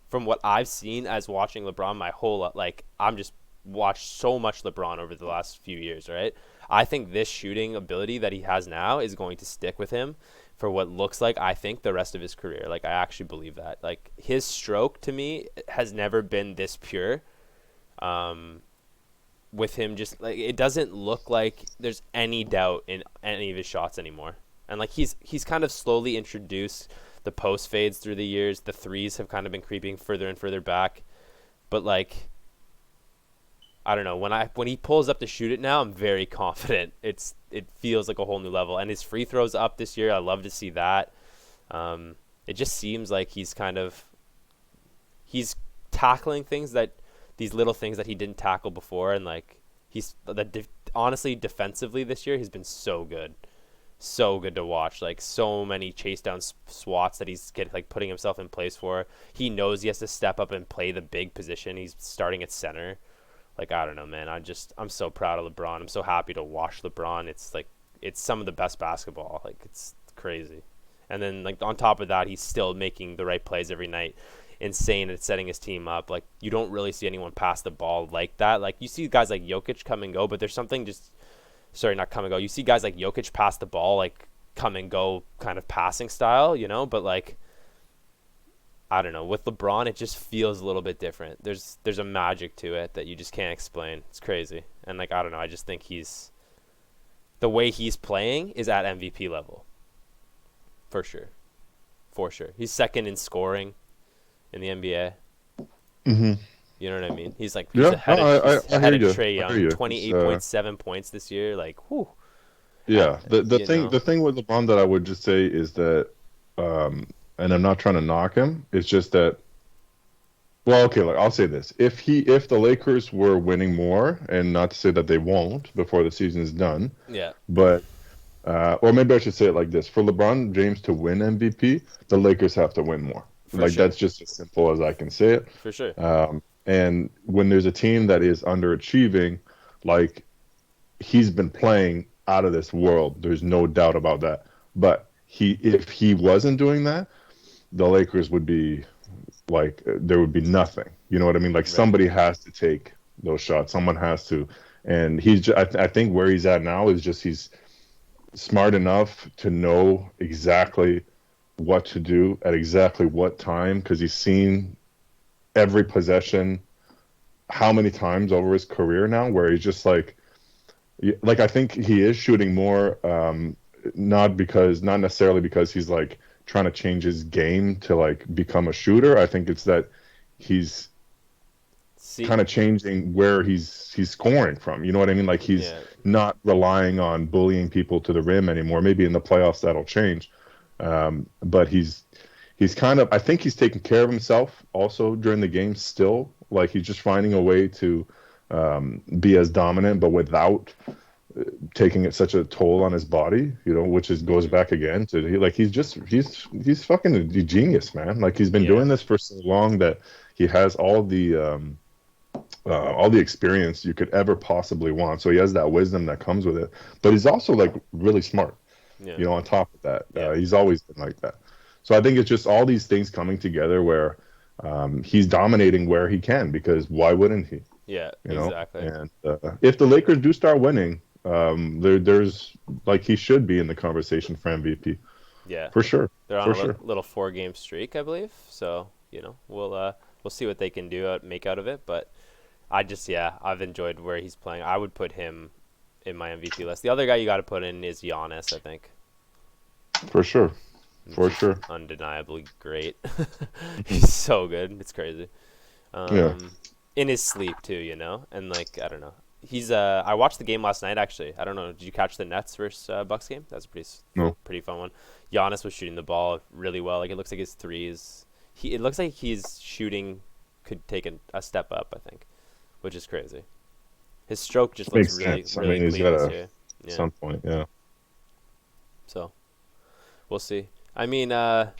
from what I've seen as watching LeBron my whole like I'm just watched so much LeBron over the last few years, right? I think this shooting ability that he has now is going to stick with him for what looks like, I think, the rest of his career. Like I actually believe that. Like his stroke to me has never been this pure. with him just like it doesn't look like there's any doubt in any of his shots anymore. And like he's kind of slowly introduced the post fades through the years. The threes have kind of been creeping further and further back. But like I don't know, when he pulls up to shoot it now, I'm very confident. It feels like a whole new level. And his free throws up this year. I love to see that. It just seems like he's tackling things that these little things that he didn't tackle before, and like honestly defensively this year he's been so good to watch. Like so many chase down swats that he's putting himself in place for. He knows he has to step up and play the big position. He's starting at center. Like I don't know, man. I'm so proud of LeBron. I'm so happy to watch LeBron. It's some of the best basketball. Like it's crazy. And then like on top of that, he's still making the right plays every night. Insane at setting his team up. Like you don't really see anyone pass the ball like that. Like you see guys like Jokic come and go, but there's something not come and go. You see guys like Jokic pass the ball like come and go kind of passing style, but like I don't know, with LeBron it just feels a little bit different. There's a magic to it that you just can't explain. It's crazy. And like I don't know, I just think the way he's playing is at MVP level. For sure. He's second in scoring in the NBA. Mm-hmm. You know what I mean? He's like ahead of Trae Young, 28.7 points this year. Like, whew. Yeah, the thing with LeBron that I would just say is that, and I'm not trying to knock him. It's just that. Well, okay, like I'll say this: if the Lakers were winning more, and not to say that they won't before the season is done. Yeah. But. Or maybe I should say it like this: for LeBron James to win MVP, the Lakers have to win more. That's just as simple as I can say it. For sure. And when there's a team that is underachieving, like he's been playing out of this world, there's no doubt about that. But if he wasn't doing that, the Lakers would be like there would be nothing. You know what I mean? Like somebody has to take those shots. Someone has to. And I think where he's at now is just he's smart enough to know exactly what to do at exactly what time, because he's seen every possession how many times over his career now where he's just like I think he is shooting more, not necessarily because he's like trying to change his game to like become a shooter. I think it's that he's kind of changing where he's scoring from. You know what I mean? Like he's not relying on bullying people to the rim anymore. Maybe in the playoffs that'll change. But he's kind of, I think he's taking care of himself also during the game still. Like he's just finding a way to be as dominant, but without taking it such a toll on his body, which goes back again to he's fucking a genius, man. Like he's been doing this for so long that he has all the experience you could ever possibly want. So he has that wisdom that comes with it, but he's also like really smart. On top of that, he's always been like that. So I think it's just all these things coming together where he's dominating where he can, because why wouldn't he? Yeah, exactly. And if the Lakers do start winning, there's like he should be in the conversation for MVP. Yeah, for sure. They're on a little 4-game streak, I believe. So we'll see what they can make out of it. But I've enjoyed where he's playing. I would put him in my MVP list. The other guy you got to put in is Giannis, I think. For sure. Undeniably great. He's so good. It's crazy. In his sleep too, and like I don't know. He's I watched the game last night actually. I don't know. Did you catch the Nets versus Bucks game? That was a pretty fun one. Giannis was shooting the ball really well. Like it looks like his threes. It looks like his shooting could take a step up, I think, which is crazy. His stroke just looks really clean this year. At some point, yeah. So, we'll see. I mean, I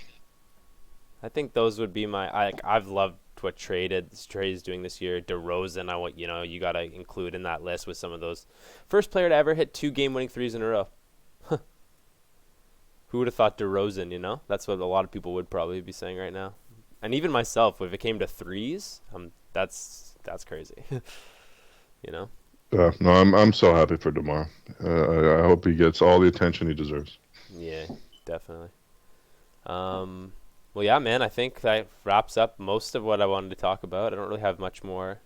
think those would be I've loved what Trae's doing this year. DeRozan, you got to include in that list with some of those. First player to ever hit 2 game-winning threes in a row. Who would have thought DeRozan, That's what a lot of people would probably be saying right now. And even myself, if it came to threes, that's crazy. No, I'm so happy for DeMar. I hope he gets all the attention he deserves. Yeah, definitely. Well, yeah, man, I think that wraps up most of what I wanted to talk about. I don't really have much more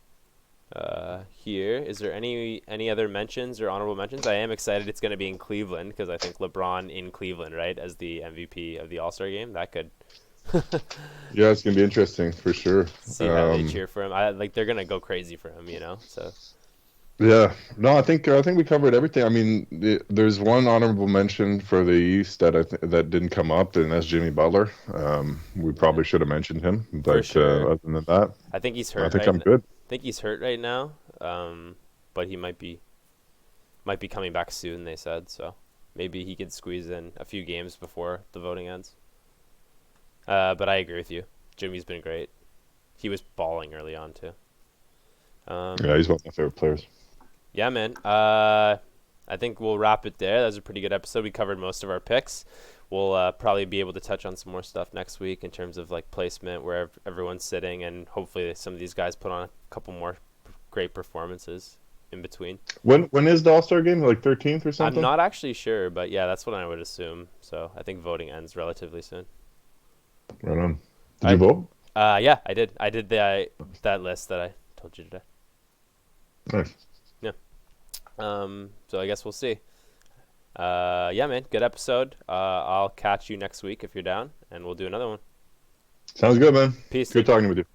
Here, is there any other mentions or honorable mentions? I am excited it's going to be in Cleveland because I think LeBron in Cleveland, right, as the MVP of the All-Star game, that could Yeah, it's gonna be interesting for sure. see how they cheer for him. They're going to go crazy for him, you know. So Yeah, no, I think we covered everything. I mean, there's one honorable mention for the East that that didn't come up, and that's Jimmy Butler. We yeah, probably should have mentioned him, for but sure. other than that, I think he's I hurt think right. I'm good. Think he's hurt right now. But he might be coming back soon. They said so. Maybe he could squeeze in a few games before the voting ends. But I agree with you. Jimmy's been great. He was balling early on too. Yeah, Um, he's one of my favorite players. yeah, man. I think we'll wrap it there. That was a pretty good episode. We covered most of our picks. We'll probably be able to touch on some more stuff next week in terms of like placement, where everyone's sitting, and hopefully some of these guys put on a couple more great performances in between. When is the All-Star game? Like 13th or I'm something? not actually sure, but yeah, that's what I would assume. So I think voting ends relatively soon. Right on. Did you I vote? Yeah, I did. I did that list that I told you today. Nice. Yeah. So I guess we'll see. Yeah, man, good episode. I'll catch you next week if you're down, and we'll do another one. Sounds good, man. Peace. Good talking with you.